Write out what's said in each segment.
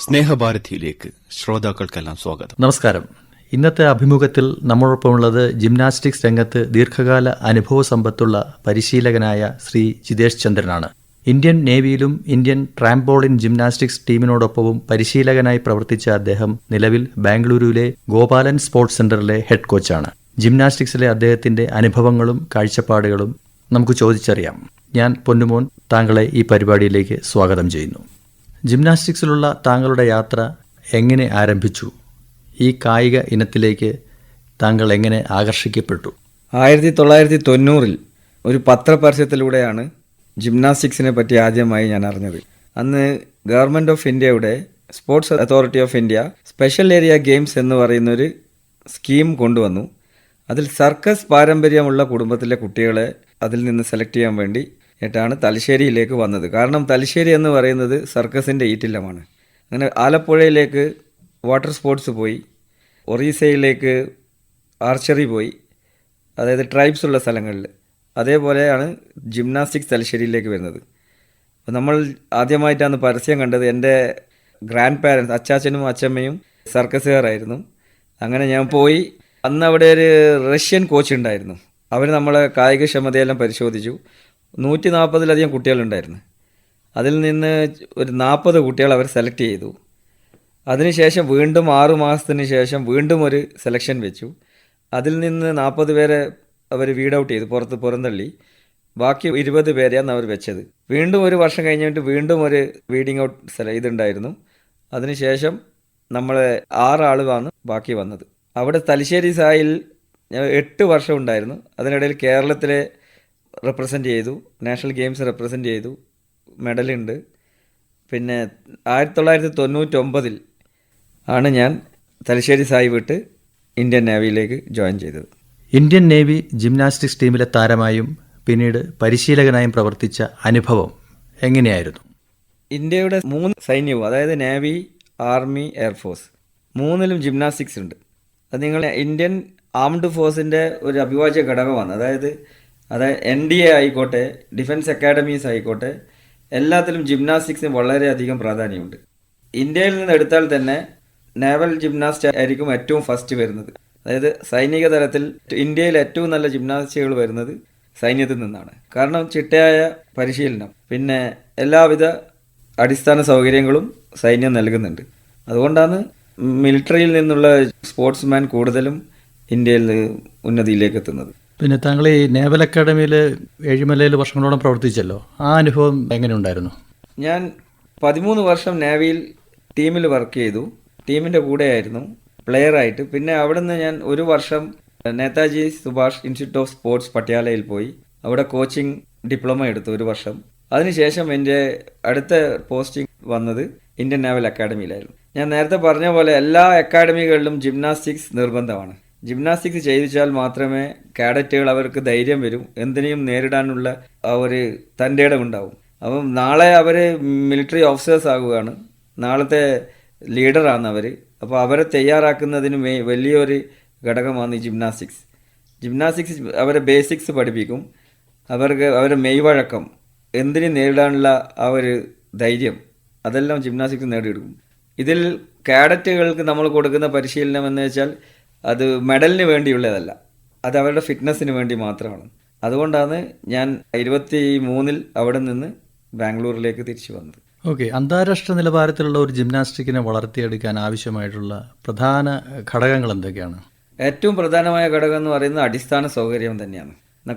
സ്നേഹഭാരതിയിലേക്ക് ശ്രോതാക്കൾക്കെല്ലാം സ്വാഗതം. നമസ്കാരം. ഇന്നത്തെ അഭിമുഖത്തിൽ നമ്മളോടൊപ്പമുള്ളത് ജിംനാസ്റ്റിക്സ് രംഗത്ത് ദീർഘകാല അനുഭവ സമ്പത്തുള്ള പരിശീലകനായ ശ്രീ ജിതേഷ് ചന്ദ്രനാണ്. ഇന്ത്യൻ നേവിയിലും ഇന്ത്യൻ ട്രാംപോളിൻ ജിംനാസ്റ്റിക്സ് ടീമിനോടൊപ്പവും പരിശീലകനായി പ്രവർത്തിച്ച അദ്ദേഹം നിലവിൽ ബാംഗ്ലൂരുവിലെ ഗോപാലൻ സ്പോർട്സ് സെന്ററിലെ ഹെഡ് കോച്ചാണ്. ജിംനാസ്റ്റിക്സിലെ അദ്ദേഹത്തിന്റെ അനുഭവങ്ങളും കാഴ്ചപ്പാടുകളും നമുക്ക് ചോദിച്ചറിയാം. ഞാൻ പൊന്നുമോൻ താങ്കളെ ഈ പരിപാടിയിലേക്ക് സ്വാഗതം ചെയ്യുന്നു. ജിംനാസ്റ്റിക്സിലുള്ള താങ്കളുടെ യാത്ര എങ്ങനെ ആരംഭിച്ചു? ഈ കായിക ഇനത്തിലേക്ക് താങ്കൾ എങ്ങനെ ആകർഷിക്കപ്പെട്ടു? 1990 ഒരു പത്രപരസ്യത്തിലൂടെയാണ് ജിംനാസ്റ്റിക്സിനെ പറ്റി ആദ്യമായി ഞാൻ അറിഞ്ഞത്. അന്ന് ഗവൺമെൻറ് ഓഫ് ഇന്ത്യയുടെ sports authority of India special area games എന്ന് പറയുന്നൊരു സ്കീം കൊണ്ടുവന്നു. അതിൽ സർക്കസ് പാരമ്പര്യമുള്ള കുടുംബത്തിലെ കുട്ടികളെ അതിൽ നിന്ന് സെലക്ട് ചെയ്യാൻ വേണ്ടി ാണ് തലശ്ശേരിയിലേക്ക് വന്നത്. കാരണം തലശ്ശേരി എന്ന് പറയുന്നത് സർക്കസിൻ്റെ ഈറ്റില്ലമാണ്. അങ്ങനെ ആലപ്പുഴയിലേക്ക് വാട്ടർ സ്പോർട്സ് പോയി, ഒറീസയിലേക്ക് ആർച്ചറി പോയി, അതായത് ട്രൈബ്സ് ഉള്ള സ്ഥലങ്ങളിൽ. അതേപോലെയാണ് ജിംനാസ്റ്റിക്സ് തലശ്ശേരിയിലേക്ക് വരുന്നത്. അപ്പോൾ നമ്മൾ ആദ്യമായിട്ടാണ് പരസ്യം കണ്ടത്. എൻ്റെ ഗ്രാൻഡ് പാരൻസ്, അച്ചാച്ചനും അച്ചമ്മയും സർക്കസുകാരായിരുന്നു. അങ്ങനെ ഞാൻ പോയി. അന്ന് അവിടെ ഒരു റഷ്യൻ കോച്ച് ഉണ്ടായിരുന്നു. അവർ നമ്മളെ കായികക്ഷമതയെല്ലാം പരിശോധിച്ചു. 140-ലധികം കുട്ടികളുണ്ടായിരുന്നു. അതിൽ നിന്ന് ഒരു 40 കുട്ടികൾ അവർ സെലക്ട് ചെയ്തു. അതിനുശേഷം വീണ്ടും 6 മാസത്തിന് ശേഷം വീണ്ടും ഒരു സെലക്ഷൻ വെച്ചു. അതിൽ നിന്ന് 40 പേരെ അവർ വീഡ് ഔട്ട് ചെയ്തു, പുറന്തള്ളി. ബാക്കി 20 പേരെയാണ് അവർ വെച്ചത്. വീണ്ടും ഒരു വർഷം കഴിഞ്ഞിട്ട് വീണ്ടും ഒരു വീഡിങ് ഔട്ട് ഇതുണ്ടായിരുന്നു. അതിനുശേഷം നമ്മളെ 6 ആളുകളാണ് ബാക്കി വന്നത്. അവിടെ തലശ്ശേരി സായിൽ 8 വർഷം ഉണ്ടായിരുന്നു. അതിനിടയിൽ കേരളത്തിലെ റെപ്രസെൻ്റ് ചെയ്തു, നാഷണൽ ഗെയിംസ് റെപ്രസെൻ്റ് ചെയ്തു, മെഡലുണ്ട്. പിന്നെ 1999 ആണ് ഞാൻ തലശ്ശേരി സായി വിട്ട് ഇന്ത്യൻ നേവിയിലേക്ക് ജോയിൻ ചെയ്തത്. ഇന്ത്യൻ നേവി ജിംനാസ്റ്റിക്സ് ടീമിലെ താരമായും പിന്നീട് പരിശീലകനായും പ്രവർത്തിച്ച അനുഭവം എങ്ങനെയായിരുന്നു? ഇന്ത്യയുടെ 3 സൈന്യവും, അതായത് നേവി, ആർമി, എയർഫോഴ്സ്, 3ലും ജിംനാസ്റ്റിക്സ് ഉണ്ട്. അത് നിങ്ങൾ ഇന്ത്യൻ ആംഡ് ഫോഴ്സിൻ്റെ ഒരു അവിഭാജ്യ ഘടകമാണ്. അതായത് NDA ആയിക്കോട്ടെ, ഡിഫൻസ് അക്കാഡമീസ് ആയിക്കോട്ടെ, എല്ലാത്തിലും ജിംനാസ്റ്റിക്സിന് വളരെയധികം പ്രാധാന്യമുണ്ട്. ഇന്ത്യയിൽ നിന്ന് എടുത്താൽ തന്നെ നേവൽ ജിംനാസ്റ്റ് ആയിരിക്കും ഏറ്റവും ഫസ്റ്റ് വരുന്നത്. അതായത് സൈനിക തലത്തിൽ ഇന്ത്യയിൽ ഏറ്റവും നല്ല ജിംനാസ്റ്റുകൾ വരുന്നത് സൈന്യത്തിൽ നിന്നാണ്. കാരണം ചിട്ടയായ പരിശീലനം, പിന്നെ എല്ലാവിധ അടിസ്ഥാന സൗകര്യങ്ങളും സൈന്യം നൽകുന്നുണ്ട്. അതുകൊണ്ടാണ് മിലിറ്ററിയിൽ നിന്നുള്ള സ്പോർട്സ്മാൻ കൂടുതലും ഇന്ത്യയിൽ ഉന്നതിയിലേക്ക് എത്തുന്നത്. പിന്നെ താങ്കൾ ഈ നേവൽ അക്കാഡമിയിൽ ഏഴിമലയിൽ വർഷങ്ങളോളം പ്രവർത്തിച്ചല്ലോ. ആ അനുഭവം എങ്ങനെ ഉണ്ടായിരുന്നു? ഞാൻ 13 വർഷം നേവിയിൽ ടീമിൽ വർക്ക് ചെയ്തു. ടീമിൻ്റെ കൂടെയായിരുന്നു പ്ലെയറായിട്ട്. പിന്നെ അവിടെ നിന്ന് ഞാൻ ഒരു വർഷം Netaji Subhash institute of sports പട്യാലയിൽ പോയി. അവിടെ കോച്ചിങ് ഡിപ്ലോമ എടുത്തു ഒരു വർഷം. അതിനുശേഷം എൻ്റെ അടുത്ത പോസ്റ്റിംഗ് വന്നത് ഇന്ത്യൻ നേവൽ അക്കാഡമിയിലായിരുന്നു. ഞാൻ നേരത്തെ പറഞ്ഞ പോലെ എല്ലാ അക്കാഡമികളിലും ജിംനാസ്റ്റിക്സ് നിർബന്ധമാണ്. ജിംനാസ്റ്റിക്സ് ചെയ്യിച്ചാൽ മാത്രമേ കാഡറ്റുകൾ അവർക്ക് ധൈര്യം വരും, എന്തിനേയും നേരിടാനുള്ള ആ ഒരു തൻ്റെ ഇടമുണ്ടാവും. അപ്പം നാളെ അവർ മിലിറ്ററി ഓഫീസേഴ്സ് ആകുകയാണ്, നാളത്തെ ലീഡറാണ് അവർ. അപ്പോൾ അവരെ തയ്യാറാക്കുന്നതിന് വലിയൊരു ഘടകമാണ് ഈ ജിംനാസ്റ്റിക്സ്. ജിംനാസ്റ്റിക്സ് അവരെ ബേസിക്സ് പഠിപ്പിക്കും, അവരുടെ മെയ്വഴക്കം, എന്തിനും നേരിടാനുള്ള ആ ഒരു ധൈര്യം, അതെല്ലാം ജിംനാസ്റ്റിക്സ് നേടിയെടുക്കും. ഇതിൽ കാഡറ്റുകൾക്ക് നമ്മൾ കൊടുക്കുന്ന പരിശീലനം എന്ന് വെച്ചാൽ അത് മെഡലിന് വേണ്ടിയുള്ളതല്ല, അത് അവരുടെ ഫിറ്റ്നസ്സിന് വേണ്ടി മാത്രമാണ്. അതുകൊണ്ടാണ് ഞാൻ 23 അവിടെ നിന്ന് ബാംഗ്ലൂരിലേക്ക് തിരിച്ചു വന്നത്. ഓക്കെ, അന്താരാഷ്ട്ര നിലവാരത്തിലുള്ള ഒരു ജിംനാസ്റ്റിക്കിനെ വളർത്തിയെടുക്കാൻ ആവശ്യമായിട്ടുള്ള പ്രധാന ഘടകങ്ങൾ എന്തൊക്കെയാണ്? ഏറ്റവും പ്രധാനമായ ഘടകം എന്ന് പറയുന്നത് അടിസ്ഥാന സൗകര്യം തന്നെയാണ്.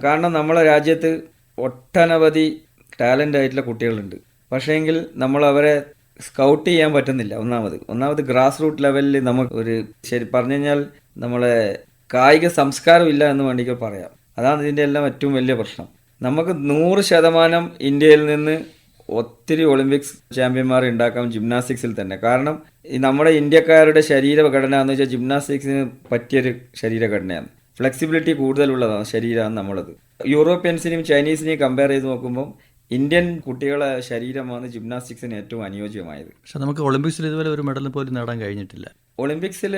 കാരണം നമ്മളെ രാജ്യത്ത് ഒട്ടനവധി ടാലൻ്റ് ആയിട്ടുള്ള കുട്ടികളുണ്ട്. പക്ഷേങ്കിൽ നമ്മൾ അവരെ സ്കൗട്ട് ചെയ്യാൻ പറ്റുന്നില്ല. ഒന്നാമത് ഗ്രാസ് റൂട്ട് ലെവലിൽ നമുക്ക് ഒരു ശരി പറഞ്ഞു കഴിഞ്ഞാൽ നമ്മളെ കായിക സംസ്കാരം ഇല്ല എന്ന് വേണമെങ്കിൽ പറയാം. അതാണ് ഇതിൻ്റെ എല്ലാം ഏറ്റവും വലിയ പ്രശ്നം. നമുക്ക് 100% ഇന്ത്യയിൽ നിന്ന് ഒത്തിരി ഒളിമ്പിക്സ് ചാമ്പ്യന്മാർ ഉണ്ടാക്കാം ജിംനാസ്റ്റിക്സിൽ തന്നെ. കാരണം ഈ നമ്മുടെ ഇന്ത്യക്കാരുടെ ശരീരഘടന എന്ന് വെച്ചാൽ ജിംനാസ്റ്റിക്സിന് പറ്റിയൊരു ശരീരഘടനയാണ്. ഫ്ലെക്സിബിലിറ്റി കൂടുതലുള്ളതാണ് ശരീരമാണ് നമ്മളത്. യൂറോപ്യൻസിനെയും ചൈനീസിനെയും കമ്പയർ ചെയ്ത് നോക്കുമ്പോൾ ഇന്ത്യൻ കുട്ടികളെ ശരീരമാണ് ജിംനാസ്റ്റിക്സിന് ഏറ്റവും അനുയോജ്യമായത്. പക്ഷെ നമുക്ക് ഒളിമ്പിക്സിൽ ഇതുവരെ ഒരു മെഡൽ പോലും നേടാൻ കഴിഞ്ഞിട്ടില്ല. ഒളിമ്പിക്സിൽ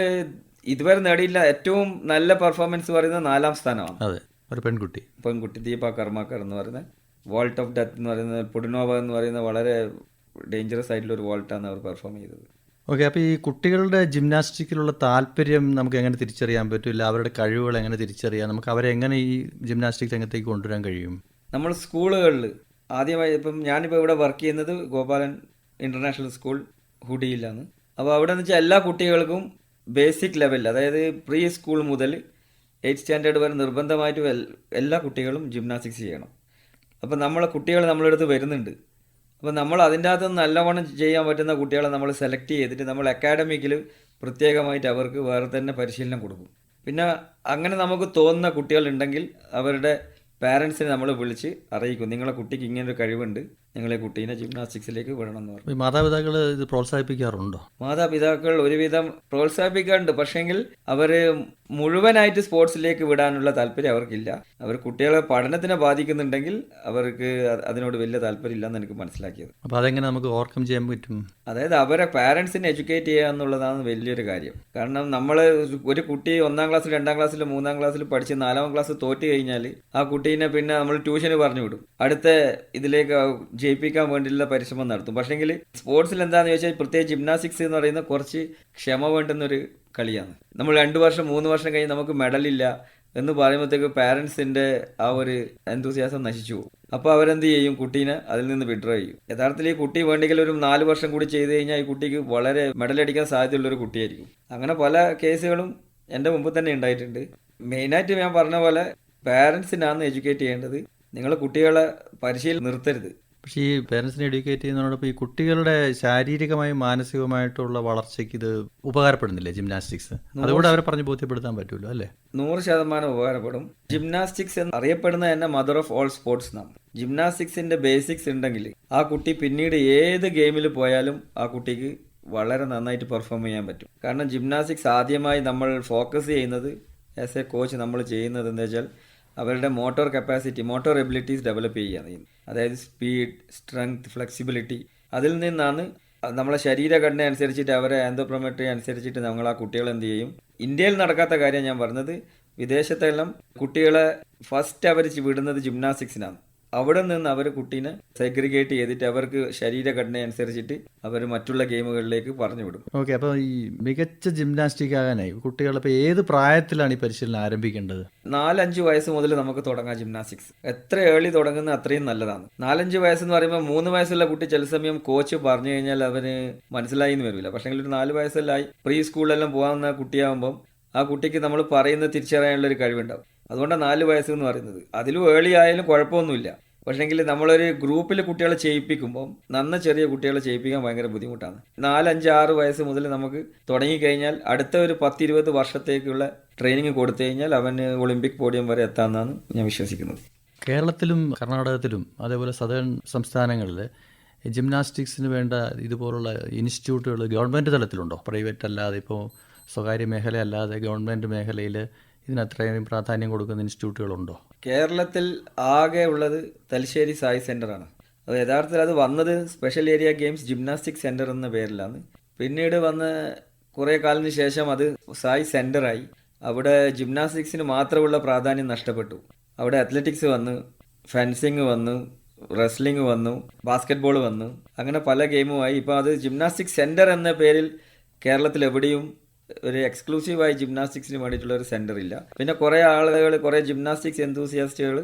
ഇതുവരെ നേടിയില്ല. ഏറ്റവും നല്ല പെർഫോമൻസ് പറയുന്നത് 4ാം സ്ഥാനമാണ്. അതെ, ഒരു പെൺകുട്ടി ദീപ കർമാക്കർ എന്ന് പറയുന്നത്. വോൾട്ട് ഓഫ് ഡെത്ത് എന്ന് പറയുന്നത്, പുഡിനോവ എന്ന് പറയുന്നത് വളരെ ഡേഞ്ചറസ് ആയിട്ടുള്ള ഒരു വോൾട്ടാണ് അവർ പെർഫോം ചെയ്തത്. ഓക്കെ, അപ്പോൾ ഈ കുട്ടികളുടെ ജിംനാസ്റ്റിക്കിലുള്ള താല്പര്യം നമുക്ക് എങ്ങനെ തിരിച്ചറിയാൻ പറ്റില്ല, അവരുടെ കഴിവുകൾ എങ്ങനെ തിരിച്ചറിയാം, നമുക്ക് അവരെ എങ്ങനെ ഈ ജിംനാസ്റ്റിക് രംഗത്തേക്ക് കൊണ്ടുവരാൻ കഴിയും? നമ്മൾ സ്കൂളുകളിൽ ആദ്യമായി ഇപ്പം ഞാനിപ്പോൾ ഇവിടെ വർക്ക് ചെയ്യുന്നത് ഗോപാലൻ ഇൻ്റർനാഷണൽ സ്കൂൾ ഹുഡിയിലാണ്. അപ്പോൾ അവിടെ എന്ന് വെച്ചാൽ എല്ലാ കുട്ടികൾക്കും ബേസിക് ലെവലിൽ, അതായത് പ്രീ സ്കൂൾ മുതൽ 8th സ്റ്റാൻഡേർഡ് വരെ നിർബന്ധമായിട്ടും എല്ലാ കുട്ടികളും ജിംനാസ്റ്റിക്സ് ചെയ്യണം. അപ്പോൾ നമ്മളെ കുട്ടികൾ നമ്മളെ അടുത്ത് വരുന്നുണ്ട്. അപ്പോൾ നമ്മൾ അതിൻ്റെ അകത്ത് നല്ലവണ്ണം ചെയ്യാൻ പറ്റുന്ന കുട്ടികളെ നമ്മൾ സെലക്ട് ചെയ്തിട്ട് നമ്മൾ അക്കാഡമിക്കിൽ പ്രത്യേകമായിട്ട് അവർക്ക് വേറെ തന്നെ പരിശീലനം കൊടുക്കും. പിന്നെ അങ്ങനെ നമുക്ക് തോന്നുന്ന കുട്ടികളുണ്ടെങ്കിൽ അവരുടെ പാരൻസിനെ നമ്മൾ വിളിച്ച് അറിയിക്കും, നിങ്ങളെ കുട്ടിക്ക് ഇങ്ങനൊരു കഴിവുണ്ട്, നിങ്ങളെ കുട്ടീനെ ജിംനാസ്റ്റിക്സിലേക്ക് വിടണം എന്ന് പറയും. ഈ മാതാപിതാക്കൾ ഇത് പ്രോത്സാഹിപ്പിക്കാറുണ്ടോ? മാതാപിതാക്കൾ ഒരുവിധം പ്രോത്സാഹിപ്പിക്കാറുണ്ട്, പക്ഷേങ്കിൽ അവർ മുഴുവനായിട്ട് സ്പോർട്സിലേക്ക് വിടാനുള്ള താല്പര്യം അവർക്കില്ല. അവർ കുട്ടികളെ പഠനത്തിനെ ബാധിക്കുന്നുണ്ടെങ്കിൽ അവർക്ക് അതിനോട് വലിയ താല്പര്യം ഇല്ലെന്ന് എനിക്ക് മനസ്സിലാക്കിയത്. അപ്പോൾ അതെങ്ങനെ നമുക്ക് ഓവർകം ചെയ്യാൻ പറ്റും? അതായത് അവരെ പാരൻസിനെ എഡ്യൂക്കേറ്റ് ചെയ്യുക എന്നുള്ളതാണ് വലിയൊരു കാര്യം. കാരണം നമ്മൾ ഒരു കുട്ടി 1ാം ക്ലാസ്സിൽ 2ാം ക്ലാസ്സിൽ 3ാം ക്ലാസ്സിൽ പഠിച്ച് 4ാം ക്ലാസ് തോറ്റ് കഴിഞ്ഞാൽ ആ കുട്ടീനെ പിന്നെ നമ്മൾ ട്യൂഷന് പറഞ്ഞു വിടും, അടുത്ത ഇതിലേക്ക് ജയിപ്പിക്കാൻ വേണ്ടിയുള്ള പരിശ്രമം നടത്തും. പക്ഷേങ്കിൽ സ്പോർട്സിൽ എന്താണെന്ന് ചോദിച്ചാൽ പ്രത്യേകിച്ച് ജിംനാസ്റ്റിക്സ് എന്ന് പറയുന്ന കുറച്ച് ക്ഷമ വേണ്ടുന്നൊരു കളിയാണ്. നമ്മൾ 2 വർഷം 3 വർഷം കഴിഞ്ഞ് നമുക്ക് മെഡലില്ല എന്ന് പറയുമ്പോഴത്തേക്ക് പാരൻസിൻ്റെ ആ ഒരു എന്തൂസിയാസം നശിച്ചു പോകും. അപ്പോൾ അവരെന്ത് ചെയ്യും, കുട്ടീനെ അതിൽ നിന്ന് വിഡ്രോ ചെയ്യും. യഥാർത്ഥത്തിൽ ഈ കുട്ടി വേണ്ടെങ്കിൽ ഒരു 4 വർഷം കൂടി ചെയ്ത് കഴിഞ്ഞാൽ ഈ കുട്ടിക്ക് വളരെ മെഡലടിക്കാൻ സാധ്യതയുള്ളൊരു കുട്ടിയായിരിക്കും. അങ്ങനെ പല കേസുകളും എൻ്റെ മുമ്പ് തന്നെ ഉണ്ടായിട്ടുണ്ട്. മെയിനായിട്ട് ഞാൻ പറഞ്ഞ പോലെ പാരൻസിനാണ് എഡ്യൂക്കേറ്റ് ചെയ്യേണ്ടത്. നിങ്ങൾ കുട്ടികളെ പരിശീലനം നിർത്തരുത്. പക്ഷേ ഈ പേരൻസിനെ എഡ്യൂക്കേറ്റ് ചെയ്യുന്നതോടൊപ്പം ഈ കുട്ടികളുടെ ശാരീരികമായും മാനസികമായിട്ടുള്ള വളർച്ചയ്ക്ക് ഇത് ഉപകാരപ്പെടുന്നില്ലേ ജിംനാസ്റ്റിക്സ്? അതുകൂടെ അവരെ പറഞ്ഞ് ബോധ്യപ്പെടുത്താൻ പറ്റുമല്ലോ അല്ലേ? 100% ഉപകാരപ്പെടും. ജിംനാസ്റ്റിക്സ് എന്ന് അറിയപ്പെടുന്ന തന്നെ മദർ ഓഫ് ഓൾ സ്പോർട്സ് നാം. ജിംനാസ്റ്റിക്സിന്റെ ബേസിക്സ് ഉണ്ടെങ്കിൽ ആ കുട്ടി പിന്നീട് ഏത് ഗെയിമിൽ പോയാലും ആ കുട്ടിക്ക് വളരെ നന്നായിട്ട് പെർഫോം ചെയ്യാൻ പറ്റും. കാരണം ജിംനാസ്റ്റിക്സ് ആദ്യമായി നമ്മൾ ഫോക്കസ് ചെയ്യുന്നത് ആസ് എ കോച്ച് നമ്മൾ ചെയ്യുന്നത് എന്താ വെച്ചാൽ അവരുടെ motor capacity, motor abilities develop ചെയ്യുകയാണ് ചെയ്യുന്നത്. അതായത് സ്പീഡ്, സ്ട്രെങ്ത്, ഫ്ലെക്സിബിലിറ്റി. അതിൽ നിന്നാണ് നമ്മളെ ശരീരഘടന അനുസരിച്ചിട്ട് അവരെ ആൻഡ്രോപ്രോമെട്രി അനുസരിച്ചിട്ട് നമ്മൾ ആ കുട്ടികൾ എന്ത് ചെയ്യും. ഇന്ത്യയിൽ നടക്കാത്ത കാര്യം ഞാൻ പറഞ്ഞത്, വിദേശത്തെല്ലാം കുട്ടികളെ ഫസ്റ്റ് അവർ വിടുന്നത് ജിംനാസ്റ്റിക്സിനാണ്. അവിടെ നിന്ന് അവർ കുട്ടീനെ സെഗ്രിഗേറ്റ് ചെയ്തിട്ട് അവർക്ക് ശരീരഘടന അനുസരിച്ചിട്ട് അവർ മറ്റുള്ള ഗെയിമുകളിലേക്ക് പറഞ്ഞു വിടും. ഓക്കെ, അപ്പോൾ ഈ മികച്ച ജിംനാസ്റ്റിക് ആകാനായി കുട്ടികൾ ഇപ്പോൾ ഏത് പ്രായത്തിലാണ് ഈ പരിശീലനം ആരംഭിക്കേണ്ടത്? 4-5 വയസ്സ് മുതൽ നമുക്ക് തുടങ്ങാം ജിംനാസ്റ്റിക്സ്. എത്ര ഏർലി തുടങ്ങുന്ന അത്രയും നല്ലതാണ്. 4-5 വയസ്സെന്ന് പറയുമ്പോൾ 3 വയസ്സുള്ള കുട്ടി ചില സമയം കോച്ച് പറഞ്ഞു കഴിഞ്ഞാൽ അവന് മനസ്സിലായി എന്ന് വരില്ല. പക്ഷേ ഒരു 4 വയസ്സെല്ലാം പ്രീ സ്കൂളിലെല്ലാം പോകാവുന്ന കുട്ടിയാകുമ്പം ആ കുട്ടിക്ക് നമ്മൾ പറയുന്നത് തിരിച്ചറിയാനുള്ള ഒരു കഴിവുണ്ടാവും. അതുകൊണ്ടാണ് 4 വയസ്സ് എന്ന് പറയുന്നത്. അതിലും ഏർലി ആയാലും കുഴപ്പമൊന്നുമില്ല. പക്ഷേങ്കിൽ നമ്മളൊരു ഗ്രൂപ്പിൽ കുട്ടികളെ ചെയ്യിപ്പിക്കുമ്പോൾ ചെറിയ കുട്ടികളെ ചെയ്യിപ്പിക്കാൻ ഭയങ്കര ബുദ്ധിമുട്ടാണ്. 4, 5, 6 വയസ്സ് മുതൽ നമുക്ക് തുടങ്ങിക്കഴിഞ്ഞാൽ അടുത്ത ഒരു 10-20 വർഷത്തേക്കുള്ള ട്രെയിനിങ് കൊടുത്തു കഴിഞ്ഞാൽ അവന് ഒളിമ്പിക് പോഡിയം വരെ എത്താമെന്നാണ് ഞാൻ വിശ്വസിക്കുന്നത്. കേരളത്തിലും കർണാടകത്തിലും അതേപോലെ സദേൺ സംസ്ഥാനങ്ങളിൽ ജിംനാസ്റ്റിക്സിന് വേണ്ട ഇതുപോലുള്ള ഇൻസ്റ്റിറ്റ്യൂട്ടുകൾ ഗവൺമെൻറ് തലത്തിലുണ്ടോ? പ്രൈവറ്റ് അല്ലാതെ ഇപ്പോൾ സ്വകാര്യ മേഖല അല്ലാതെ ഗവൺമെൻറ് മേഖലയിൽ ഇതിനത്രയും പ്രാധാന്യം കൊടുക്കുന്ന ഇൻസ്റ്റിറ്റ്യൂട്ടുകളുണ്ടോ? കേരളത്തിൽ ആകെ ഉള്ളത് തലശ്ശേരി സായി സെൻ്ററാണ്. അത് യഥാർത്ഥത്തിൽ അത് വന്നത് special area games gymnastic centre എന്ന പേരിലാണ്. പിന്നീട് വന്ന് കുറേ കാലത്തിന് ശേഷം അത് സായി സെൻ്ററായി. അവിടെ ജിംനാസ്റ്റിക്സിന് മാത്രമുള്ള പ്രാധാന്യം നഷ്ടപ്പെട്ടു. അവിടെ അത്ലറ്റിക്സ് വന്നു, ഫെൻസിങ് വന്നു, റെസ്ലിംഗ് വന്നു, ബാസ്കറ്റ്ബോൾ വന്നു, അങ്ങനെ പല ഗെയിമുമായി. ഇപ്പോൾ അത് ജിംനാസ്റ്റിക് സെൻറ്റർ എന്ന പേരിൽ കേരളത്തിൽ എവിടെയും ഒരു എക്സ്ക്ലൂസീവായി ജിംനാസ്റ്റിക്സിന് വേണ്ടിയിട്ടുള്ള ഒരു സെൻറ്റർ ഇല്ല. പിന്നെ കുറേ ആളുകൾ, കുറേ ജിംനാസ്റ്റിക്സ് എന്തൂസിയാസ്റ്റുകൾ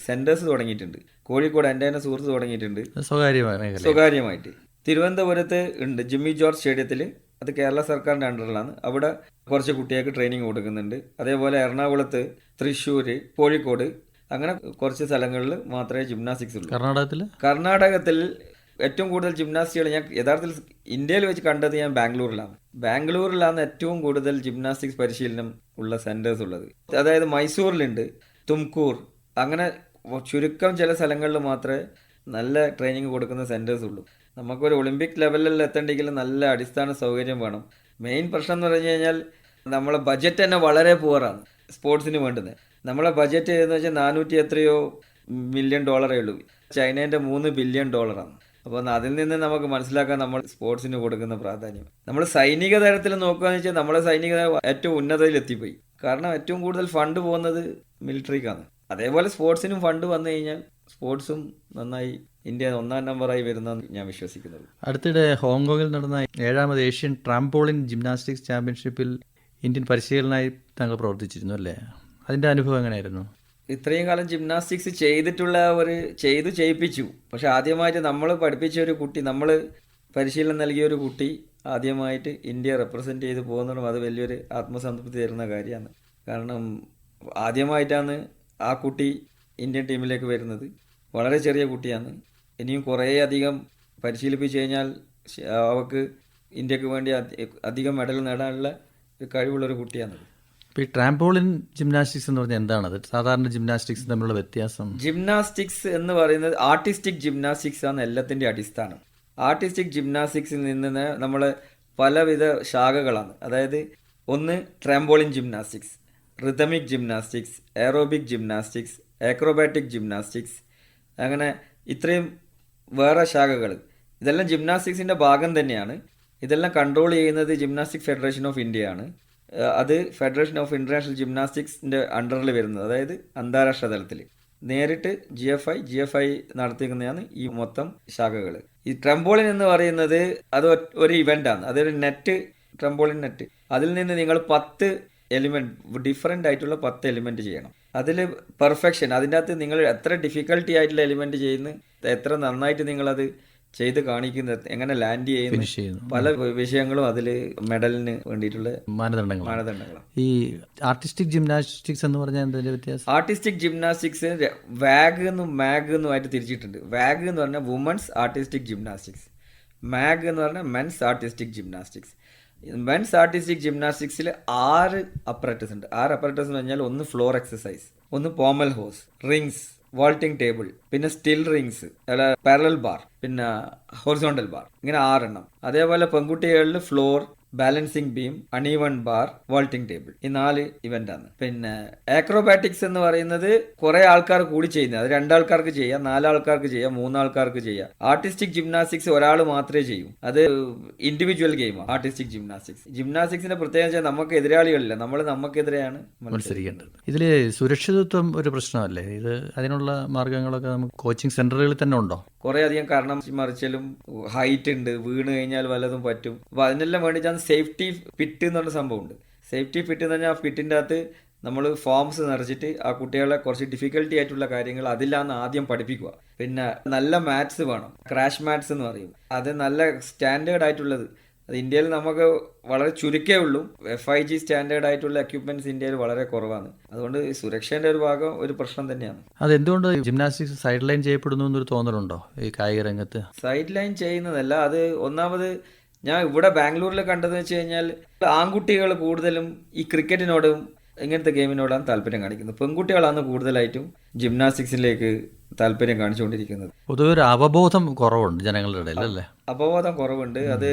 സെൻറ്റേഴ്സ് തുടങ്ങിയിട്ടുണ്ട്. കോഴിക്കോട് എൻ്റെ തന്നെ സുഹൃത്ത് തുടങ്ങിയിട്ടുണ്ട് സ്വകാര്യമായിട്ട്. തിരുവനന്തപുരത്ത് ഉണ്ട് ജിമ്മി ജോർജ് സ്റ്റേഡിയത്തിൽ. അത് കേരള സർക്കാരിൻ്റെ അണ്ടറിലാണ്. അവിടെ കുറച്ച് കുട്ടികൾക്ക് ട്രെയിനിങ് കൊടുക്കുന്നുണ്ട്. അതേപോലെ എറണാകുളത്ത്, തൃശ്ശൂർ, കോഴിക്കോട്, അങ്ങനെ കുറച്ച് സ്ഥലങ്ങളിൽ മാത്രമേ ജിംനാസ്റ്റിക്സ് ഉള്ളൂ. കർണാടകത്തിൽ ഏറ്റവും കൂടുതൽ ജിംനാസ്റ്റുകൾ ഞാൻ യഥാർത്ഥത്തിൽ ഇന്ത്യയിൽ വെച്ച് കണ്ടത് ഞാൻ ബാംഗ്ലൂരിലാണ് ഏറ്റവും കൂടുതൽ ജിംനാസ്റ്റിക്സ് പരിശീലനം ഉള്ള സെൻറ്റേഴ്സ് ഉള്ളത്. അതായത് മൈസൂരിലുണ്ട്, തുംകൂർ, അങ്ങനെ ചുരുക്കം ചില സ്ഥലങ്ങളിൽ മാത്രമേ നല്ല ട്രെയിനിങ് കൊടുക്കുന്ന സെൻറ്റേഴ്സ് ഉള്ളൂ. നമുക്കൊരു ഒളിമ്പിക് ലെവലിൽ എത്തേണ്ടെങ്കിൽ നല്ല അടിസ്ഥാന സൗകര്യം വേണം. മെയിൻ പ്രശ്നം എന്ന് പറഞ്ഞു കഴിഞ്ഞാൽ നമ്മളെ ബഡ്ജറ്റ് തന്നെ വളരെ പുവറാണ് സ്പോർട്സിന് വേണ്ടുന്നത്. നമ്മളെ ബഡ്ജറ്റ് എന്ന് വെച്ചാൽ 400 എത്രയോ മില്യൺ ഡോളറേ ഉള്ളൂ. ചൈനേൻ്റെ $3 ബില്യൺ. അപ്പോൾ അതിൽ നിന്ന് നമുക്ക് മനസ്സിലാക്കാൻ നമ്മൾ സ്പോർട്സിന് കൊടുക്കുന്ന പ്രാധാന്യം. നമ്മൾ സൈനിക തലത്തിൽ നോക്കുകയെന്ന് വെച്ചാൽ നമ്മളെ സൈനിക ഏറ്റവും ഉന്നതയിൽ എത്തിപ്പോയി. കാരണം ഏറ്റവും കൂടുതൽ ഫണ്ട് പോകുന്നത് മിലിറ്ററിക്കാണ്. അതേപോലെ സ്പോർട്സിനും ഫണ്ട് വന്നു കഴിഞ്ഞാൽ സ്പോർട്സും നന്നായി ഇന്ത്യ 1ാം നമ്പറായി വരുന്നതെന്ന് ഞാൻ വിശ്വസിക്കുന്നത്. അടുത്തിടെ ഹോങ്കോങ്ങിൽ നടന്ന 7ാമത് ഏഷ്യൻ ട്രാംപോളിൻ ജിംനാസ്റ്റിക്സ് ചാമ്പ്യൻഷിപ്പിൽ ഇന്ത്യൻ പരിശീലനായി താങ്കൾ പ്രവർത്തിച്ചിരുന്നു അല്ലേ? അതിൻ്റെ അനുഭവം എങ്ങനെയായിരുന്നു? ഇത്രയും കാലം ജിംനാസ്റ്റിക്സ് ചെയ്യിപ്പിച്ചു. പക്ഷെ ആദ്യമായിട്ട് നമ്മൾ പഠിപ്പിച്ച ഒരു കുട്ടി, നമ്മൾ പരിശീലനം നൽകിയ ഒരു കുട്ടി ആദ്യമായിട്ട് ഇന്ത്യ റെപ്രസെൻ്റ് ചെയ്ത് പോകുന്നതും അത് വലിയൊരു ആത്മസംതൃപ്തി തരുന്ന കാര്യമാണ്. കാരണം ആദ്യമായിട്ടാണ് ആ കുട്ടി ഇന്ത്യൻ ടീമിലേക്ക് വരുന്നത്. വളരെ ചെറിയ കുട്ടിയാണ്. ഇനിയും കുറേ അധികം പരിശീലിപ്പിച്ചു കഴിഞ്ഞാൽ അവർക്ക് ഇന്ത്യക്ക് വേണ്ടി അധികം മെഡൽ നേടാനുള്ള ഒരു കഴിവുള്ളൊരു കുട്ടിയാണ്. ഇപ്പോൾ ഈ ട്രാംപോളിൻ ജിംനാസ്റ്റിക്സ് എന്ന് പറഞ്ഞാൽ എന്താണത്? സാധാരണ ജിംനാസ്റ്റിക്സ് തമ്മിലുള്ള വ്യത്യാസം? ജിംനാസ്റ്റിക്സ് എന്ന് പറയുന്നത് ആർട്ടിസ്റ്റിക് ജിംനാസ്റ്റിക്സ് ആണ് എല്ലാത്തിൻ്റെ അടിസ്ഥാനം. ആർട്ടിസ്റ്റിക് ജിംനാസ്റ്റിക്സിൽ നിന്ന് നമ്മൾ പലവിധ ശാഖകളാണ്. അതായത് ഒന്ന് trampoline gymnastics, rhythmic gymnastics, aerobic gymnastics, acrobatic gymnastics, അങ്ങനെ ഇത്രയും വേറെ ശാഖകൾ. ഇതെല്ലാം ജിംനാസ്റ്റിക്സിൻ്റെ ഭാഗം തന്നെയാണ്. ഇതെല്ലാം കൺട്രോൾ ചെയ്യുന്നത് ജിംനാസ്റ്റിക് ഫെഡറേഷൻ ഓഫ് ഇന്ത്യയാണ്. അത് ഫെഡറേഷൻ ഓഫ് ഇൻ്റർനാഷണൽ ജിംനാസ്റ്റിക്സിൻ്റെ അണ്ടറിൽ വരുന്നത്, അതായത് അന്താരാഷ്ട്ര തലത്തിൽ നേരിട്ട് GFI നടത്തിക്കുന്നതാണ് ഈ മൊത്തം ശാഖകൾ. ഈ ട്രംപോളിൻ എന്ന് പറയുന്നത് അത് ഒരു ഇവൻ്റാണ്. അതൊരു ട്രംപോളിൻ നെറ്റ്. അതിൽ നിന്ന് നിങ്ങൾ 10 എലിമെൻറ്റ്, ഡിഫറെൻ്റ് ആയിട്ടുള്ള 10 എലിമെൻറ്റ് ചെയ്യണം. അതിൽ പെർഫെക്ഷൻ, അതിൻ്റെ അകത്ത് നിങ്ങൾ എത്ര ഡിഫിക്കൽട്ടി ആയിട്ടുള്ള എലിമെൻറ്റ് ചെയ്യുന്നു, എത്ര നന്നായിട്ട് നിങ്ങളത് ചെയ്ത് കാണിക്കുന്നത്, എങ്ങനെ ലാൻഡ് ചെയ്യുന്നു, പല വിഷയങ്ങളും അതിൽ മെഡലിന് വേണ്ടിയിട്ടുള്ള മാനദണ്ഡങ്ങളാണ്. ഈ ആർട്ടിസ്റ്റിക് ജിംനാസ്റ്റിക്സ് എന്ന് പറഞ്ഞാൽ എന്താ വ്യത്യാസം? ആർട്ടിസ്റ്റിക് ജിംനാസ്റ്റിക്സ് വാഗ് എന്നും മാഗ് എന്നും ആയിട്ട് തിരിച്ചിട്ടുണ്ട്. വാഗ് എന്ന് പറഞ്ഞാൽ വുമൻസ് ആർട്ടിസ്റ്റിക് ജിംനാസ്റ്റിക്സ്, മാഗ് എന്ന് പറഞ്ഞാൽ men's artistic gymnastics. Men's artistic ജിംനാസ്റ്റിക്സിൽ 6 അപ്പറേറ്റസ് ഉണ്ട്. 6 അപ്പറേറ്റസ് എന്ന് പറഞ്ഞാൽ ഒന്ന് ഫ്ലോർ എക്സസൈസ്, ഒന്ന് pommel horse, rings, vaulting table, പിന്നെ സ്റ്റിൽ റിങ്സ്, പാരലൽ ബാർ, പിന്നെ ഹൊറിസോണ്ടൽ ബാർ, ഇങ്ങനെ 6 എണ്ണം. അതേപോലെ പെൺകുട്ടികളിൽ floor, balancing beam, uneven bar, vaulting table, ഈ 4 ഇവൻ്റാണ്. പിന്നെ ആക്രോബാറ്റിക്സ് എന്ന് പറയുന്നത് കുറേ ആൾക്കാർ കൂടി ചെയ്യുന്നത്. അത് 2 ആൾക്കാർക്ക് ചെയ്യാം, 4 ആൾക്കാർക്ക് ചെയ്യാം, 3 ആൾക്കാർക്ക് ചെയ്യാം. ആർട്ടിസ്റ്റിക് ജിംനാസ്റ്റിക്സ് ഒരാൾ മാത്രമേ ചെയ്യൂ. അത് ഇൻഡിവിജ്വൽ ഗെയിമാണ് ആർട്ടിസ്റ്റിക് ജിംനാസ്റ്റിക്സ്. ജിംനാസ്റ്റിക്സിന്റെ പ്രത്യേകത വെച്ചാൽ നമുക്ക് എതിരാളികളില്ല, നമുക്കെതിരെയാണ് മത്സരിക്കേണ്ടത്. ഇതിൽ സുരക്ഷിതത്വം ഒരു പ്രശ്നമല്ലേ? ഇത് അതിനുള്ള മാർഗങ്ങളൊക്കെ നമുക്ക് കോച്ചിങ് സെന്ററുകളിൽ തന്നെ ഉണ്ടോ? കുറേ അധികം, കാരണം മറിച്ചലും ഹൈറ്റ് ഉണ്ട്, വീണ് കഴിഞ്ഞാൽ വല്ലതും പറ്റും. അപ്പോൾ അതിനെല്ലാം വേണ്ടിയിട്ടാണ് സേഫ്റ്റി ഫിറ്റ് എന്ന് പറഞ്ഞ സംഭവമുണ്ട്. സേഫ്റ്റി ഫിറ്റ് എന്ന് പറഞ്ഞാൽ ആ ഫിറ്റിൻ്റെ അകത്ത് നമ്മൾ ഫോംസ് നിറച്ചിട്ട് ആ കുട്ടികളെ കുറച്ച് ഡിഫിക്കൽട്ടി ആയിട്ടുള്ള കാര്യങ്ങൾ അതിലാണ് ആദ്യം പഠിപ്പിക്കുക. പിന്നെ നല്ല മാത്സ് വേണം, ക്രാഷ് മാത്സ് എന്ന് പറയും. അത് നല്ല സ്റ്റാൻഡേർഡ് ആയിട്ടുള്ളത്. അത് ഇന്ത്യയിൽ നമുക്ക് വളരെ ചുരുക്കേ ഉള്ളൂ. FIG സ്റ്റാൻഡേർഡ് ആയിട്ടുള്ള എക്യുപ്മെന്റ്സ് ഇന്ത്യയിൽ വളരെ കുറവാണ്. അതുകൊണ്ട് സുരക്ഷേൻ്റെ ഒരു ഭാഗം ഒരു പ്രശ്നം തന്നെയാണ്. അതെന്തുകൊണ്ട് ജിംനാസ്റ്റിക്സ് സൈഡ് ലൈൻ ചെയ്യപ്പെടുന്നു എന്നൊരു തോന്നലുണ്ടോ ഈ കായിക രംഗത്ത്? സൈഡ് ലൈൻ ചെയ്യുന്നതല്ല, അത് ഒന്നാമത് ഞാൻ ഇവിടെ ബാംഗ്ലൂരിൽ കണ്ടതെന്ന് വെച്ച് കഴിഞ്ഞാൽ ആൺകുട്ടികൾ കൂടുതലും ഈ ക്രിക്കറ്റിനോടും ഇങ്ങനത്തെ ഗെയിമിനോടാണ് താല്പര്യം കാണിക്കുന്നത്. പെൺകുട്ടികളാണ് കൂടുതലായിട്ടും ജിംനാസ്റ്റിക്സിലേക്ക് താല്പര്യം കാണിച്ചുകൊണ്ടിരിക്കുന്നത്. പൊതുവെ ഒരു അവബോധം കുറവുണ്ട് ജനങ്ങളുടെ ഇടയിൽ അല്ലേ? അവബോധം കുറവുണ്ട്. അത്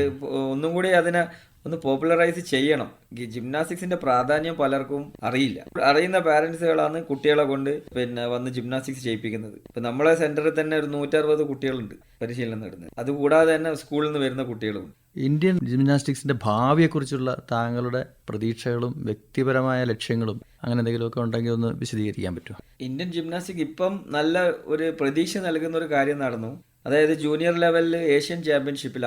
ഒന്നും കൂടി അതിനെ ഒന്ന് പോപ്പുലറൈസ് ചെയ്യണം. ജിംനാസ്റ്റിക്സിന്റെ പ്രാധാന്യം പലർക്കും അറിയില്ല. അറിയുന്ന പാരന്റ്സുകളാണ് കുട്ടികളെ കൊണ്ട് വന്ന് ജിംനാസ്റ്റിക്സ് ചെയ്യിപ്പിക്കുന്നത്. ഇപ്പൊ നമ്മളെ സെന്ററിൽ തന്നെ ഒരു 160 കുട്ടികളുണ്ട് പരിശീലനം നേടുന്നത്. അതുകൂടാതെ തന്നെ സ്കൂളിൽ നിന്ന് വരുന്ന കുട്ടികളും. ഇന്ത്യൻ ജിംനാസ്റ്റിക്സിന്റെ ഭാവിയെക്കുറിച്ചുള്ള താങ്കളുടെ പ്രതീക്ഷകളും വ്യക്തിപരമായ ലക്ഷ്യങ്ങളും അങ്ങനെ എന്തെങ്കിലുമൊക്കെ ഉണ്ടെങ്കിൽ ഒന്ന് വിശദീകരിക്കാൻ പറ്റുമോ? ഇന്ത്യൻ ജിംനാസ്റ്റിക്സ് ഇപ്പം നല്ല ഒരു പ്രതീക്ഷ നൽകുന്ന ഒരു കാര്യം നടന്നു. അതായത് ജൂനിയർ ലെവലിൽ ഏഷ്യൻ ചാമ്പ്യൻഷിപ്പിൽ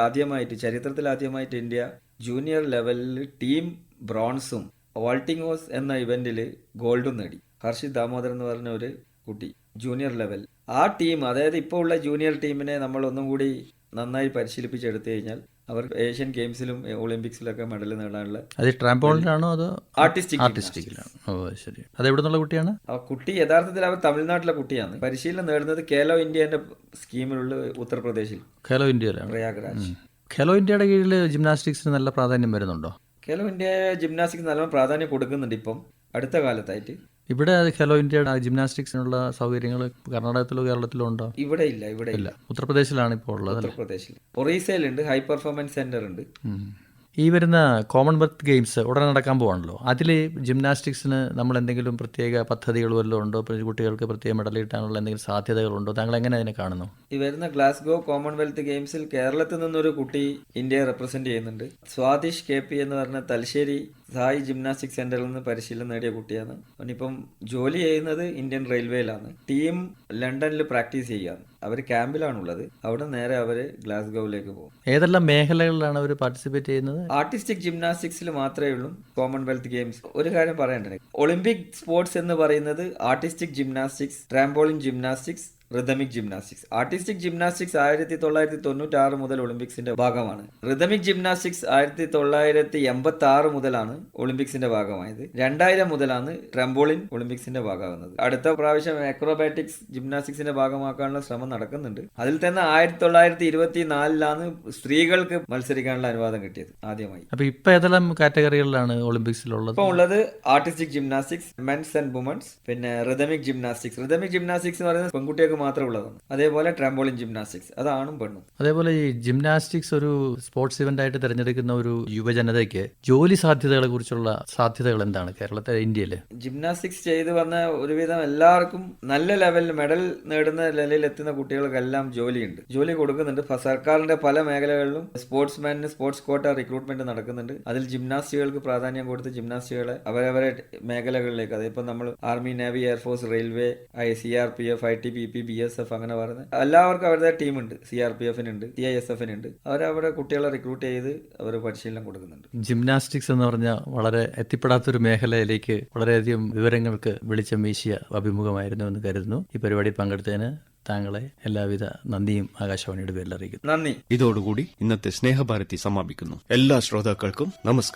ചരിത്രത്തിൽ ആദ്യമായിട്ട് ഇന്ത്യ ജൂനിയർ ലെവലിൽ ടീം ബ്രോൺസും വാൾട്ടിംഗ് ഹോസ് എന്ന ഇവന്റിൽ ഗോൾഡും നേടി. ഹർഷിത് ദാമോദർ എന്ന് പറഞ്ഞ ഒരു കുട്ടി ജൂനിയർ ലെവൽ. ആ ടീം, അതായത് ഇപ്പോൾ ഉള്ള ജൂനിയർ ടീമിനെ നമ്മൾ ഒന്നും കൂടി നന്നായി പരിശീലിപ്പിച്ചെടുത്തു കഴിഞ്ഞാൽ അവർ ഏഷ്യൻ ഗെയിംസിലും ഒളിമ്പിക്സിലൊക്കെ മെഡൽ നേടാനുള്ള. അത് ട്രാംപോളിനാണോ അതോ ആർട്ടിസ്റ്റിക്കിലാണ്? ഓ ശരി. അത് എവിടെ നിന്നുള്ള കുട്ടിയാണ്? ആ കുട്ടി യഥാർത്ഥത്തിൽ അവർ തമിഴ്നാട്ടിലെ കുട്ടിയാണ്. പരിശീലനം നേടുന്നത് ഖേലോ ഇന്ത്യന്റെ സ്കീമിലുള്ള ഉത്തർപ്രദേശിൽ, ഖേലോ ഇന്ത്യയിലാണ്, പ്രയാഗ്രാജ്. ഖേലോ ഇന്ത്യയുടെ കീഴിൽ ജിംനാസ്റ്റിക്സിന് നല്ല പ്രാധാന്യം വരുന്നുണ്ടോ? ഖേലോ ഇന്ത്യ ജിംനാസ്റ്റിക്സ് നല്ല പ്രാധാന്യം കൊടുക്കുന്നുണ്ട് ഇപ്പം അടുത്ത കാലത്തായിട്ട്. ഇവിടെ ഖേലോ ഇന്ത്യയുടെ ജിംനാസ്റ്റിക്സിനുള്ള സൗകര്യങ്ങൾ കർണാടകത്തിലോ കേരളത്തിലോ ഉണ്ടോ? ഇവിടെ ഇല്ല. ഉത്തർപ്രദേശിലാണ് ഇപ്പോൾ ഉള്ളത്. ഉത്തർപ്രദേശിൽ ഒറീസയിലുണ്ട്, ഹൈ പെർഫോമൻസ് സെന്റർ ഉണ്ട്. ഈ വരുന്ന കോമൺവെൽത്ത് ഗെയിംസ് ഉടനെ നടക്കാൻ പോവാണല്ലോ. അതിൽ ജിംനാസ്റ്റിക്സിന് നമ്മൾ എന്തെങ്കിലും പ്രത്യേക പദ്ധതികൾ വല്ലതും ഉണ്ടോ? കുട്ടികൾക്ക് പ്രത്യേക മെഡൽ കിട്ടാനുള്ള എന്തെങ്കിലും സാധ്യതകളുണ്ടോ? താങ്കൾ എങ്ങനെ അതിനെ കാണുന്നു? ഈ വരുന്ന ഗ്ലാസ്ഗോ കോമൺവെൽത്ത് ഗെയിംസിൽ കേരളത്തിൽ നിന്നൊരു കുട്ടി ഇന്ത്യയെ റെപ്രസെന്റ് ചെയ്യുന്നുണ്ട്. സ്വാതിഷ് KP എന്ന് പറഞ്ഞ തലശ്ശേരി സായി ജിംനാസ്റ്റിക് സെന്ററിൽ നിന്ന് പരിശീലനം നേടിയ കുട്ടിയാണ്. അവനിപ്പം ജോലി ചെയ്യുന്നത് ഇന്ത്യൻ റെയിൽവേയിലാണ്. ടീം ലണ്ടനിൽ പ്രാക്ടീസ് ചെയ്യാൻ അവർ ക്യാമ്പിലാണുള്ളത്. അവിടെ നേരെ അവർ ഗ്ലാസ്ഗോവിലേക്ക് പോകും. ഏതെല്ലാം മേഖലകളിലാണ് അവർ പാർട്ടിസിപ്പേറ്റ് ചെയ്യുന്നത്? ആർട്ടിസ്റ്റിക് ജിംനാസ്റ്റിക്സിൽ മാത്രമേ ഉള്ളൂ. കോമൺവെൽത്ത് ഗെയിംസ് ഒരു കാര്യം പറയേണ്ടത്, ഒളിമ്പിക് സ്പോർട്സ് എന്ന് പറയുന്നത് artistic gymnastics, trampoline gymnastics, rhythmic gymnastics. Artistic gymnastics 1996 മുതൽ ഒളിമ്പിക്സിന്റെ ഭാഗമാണ്. റിതമിക് ജിംനാസ്റ്റിക്സ് 1986 മുതലാണ് ഒളിമ്പിക്സിന്റെ ഭാഗമായത്. 2000 മുതലാണ് ട്രാംപോളിൻ ഒളിമ്പിക്സിന്റെ ഭാഗമാകുന്നത്. അടുത്ത പ്രാവശ്യം അക്രോബാറ്റിക്സ് ജിംനാസ്റ്റിക്സിന്റെ ഭാഗമാക്കാനുള്ള ശ്രമം നടക്കുന്നുണ്ട്. അതിൽ തന്നെ 1924 സ്ത്രീകൾക്ക് മത്സരിക്കാനുള്ള അനുവാദം കിട്ടിയത് ആദ്യമായി. അപ്പൊ ഇപ്പൊ ഏതെല്ലാം കാറ്റഗറികളിലാണ് ഒളിമ്പിക്സിലുള്ളത്? ഇപ്പൊ ഉള്ളത് artistic gymnastics, men's and women's, പിന്നെ റിതമിക് ജിംനാസ്റ്റിക്സ്. റിതമിക് ജിംനാസ്റ്റിക്സ് എന്ന് പറയുന്നത് പെൺകുട്ടികൾക്ക് മാത്രം ഉള്ളതാണ്. അതേപോലെ ട്രാംപോളിൻ ജിംനാസ്റ്റിക്സ്, അതാണും പെണ്ണും. അതേപോലെ ഈ ജിംനാസ്റ്റിക്സ് ഒരു സ്പോർട്സ് ഇവന്റ് ആയിട്ട് തിരഞ്ഞെടുക്കുന്ന ഒരു യുവജനതയ്ക്ക് ജോലി സാധ്യതകളെ കുറിച്ചുള്ള സാധ്യതകൾ എന്താണ് കേരളത്തിലെ, ഇന്ത്യയില്? ജിംനാസ്റ്റിക്സ് ചെയ്ത് വന്ന ഒരുവിധം എല്ലാവർക്കും നല്ല ലെവലിൽ മെഡൽ നേടുന്ന നിലയിൽ എത്തുന്ന കുട്ടികൾക്കെല്ലാം ജോലിയുണ്ട്, ജോലി കൊടുക്കുന്നുണ്ട്. സർക്കാരിന്റെ പല മേഖലകളിലും സ്പോർട്സ്മാനിന് സ്പോർട്സ് കോട്ട റിക്രൂട്ട്മെന്റ് നടക്കുന്നുണ്ട്. അതിൽ ജിംനാസ്റ്റുകൾക്ക് പ്രാധാന്യം കൊടുത്ത് ജിംനാസ്റ്റുകളെ അവരവരെ മേഖലകളിലേക്ക്, അതിപ്പോ നമ്മൾ army, navy, air force, railway, CRPF, ITBP, BSF അങ്ങനെ പറയുന്നത് എല്ലാവർക്കും അവരുടെ ടീമുണ്ട്. CRPFനുണ്ട്, CISFനുണ്ട്. അവരവിടെ കുട്ടികളെ റിക്രൂട്ട് ചെയ്ത് അവർ പരിശീലനം കൊടുക്കുന്നുണ്ട്. ജിംനാസ്റ്റിക്സ് എന്ന് പറഞ്ഞാൽ വളരെ എത്തിപ്പെടാത്തൊരു മേഖലയിലേക്ക് വളരെയധികം വിവരങ്ങൾക്ക് വെളിച്ചം വീശിയ അഭിമുഖമായിരുന്നു എന്ന് കരുതുന്നു. ഈ പരിപാടി പങ്കെടുത്തതിന് താങ്കളെ എല്ലാവിധ നന്ദിയും ആകാശവാണിയുടെ പേരിൽ അറിയിക്കുന്നു. നന്ദി. ഇതോടുകൂടി ഇന്നത്തെ സ്നേഹഭാരതി സമാപിക്കുന്നു. എല്ലാ ശ്രോതാക്കൾക്കും നമസ്കാരം.